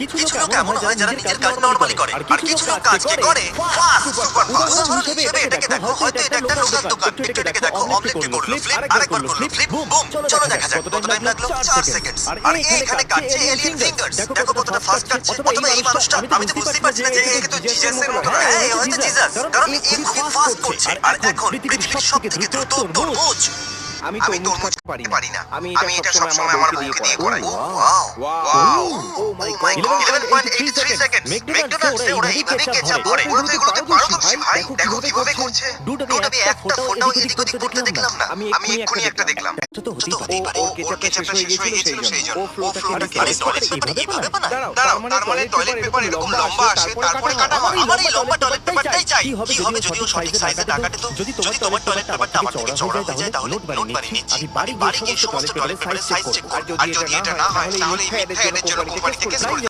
কিছু লোক এমন হয় যারা নিজের কাজ নরমালি করে, আর কিছু লোক কাজকে করে ফাস্ট, সুপার ফাস্ট। উদাহরণ হিসেবে এটাকে দেখো, হয়তো এটা একটা লোহার দোকান, একটু এটাকে দেখো, অমলেটকে করলো ফ্লিপ, আরেকবার করলো ফ্লিপ, বুম। চলো দেখা যাক কত টাইম লাগলো, 4 সেকেন্ড। আর এখানে কাটছে এলিয়েন ফিঙ্গার্স। দেখো কতটা ফাস্ট কাটছে। অথবা এই মানুষটা, আমি তো বুঝতেই পারছি না যে একে তো জিসাসের মতো, হ্যাঁ এ হয়তো জিসাস, কারণ এ খুব ফাস্ট করছে। আর এখন পৃথিবীর সবথেকে দ্রুত তরমুজ। আমি তরমুজ পারি না, আমি এটা সবসময় সবসময় আমার বউকে দিয়ে করাই। ওয়াও, ওয়াও, ও মাই গড, 11.83 সেকেন্ড। ম্যাকডোনাল্ডসে ওরা এইভাবে কেচাপ ভরে। ওরা তো এগুলোতে পারদর্শী ভাই, দেখো কিভাবে করছে। দুধ আমি একটা ফোঁটাও এদিক ওদিক করতে দেখলাম না। আমি এক্ষুনি একটা দেখলাম। এটা তো হতেই পারে, ওর কেচাপটা শেষ হয়ে গেছিল সেইজন্য। ও ফ্লোটা কি টয়লেট পেপার এইভাবে বানায়? দাঁড়াও, তার মানে টয়লেট পেপার এরকম লম্বা আসে, তারপরে কাটা হয়। আমার এই লম্বা টয়লেট পেপারটাই চাই। কি হবে যদি ও সঠিক সাইজে না কাটে? তো যদি তোমার টয়লেট পেপারটা আমার থেকে চওড়া হয়ে যায়, তাহলে নোট বানিয়ে নিচ্ছি। আমি বাড়ি গিয়ে সমস্ত টয়লেট পেপারের সাইজ চেক করব। আর যদি এটা না হয়, তাহলে এই মিথ্যা এর জন্য কোম্পানিকে কেস করব।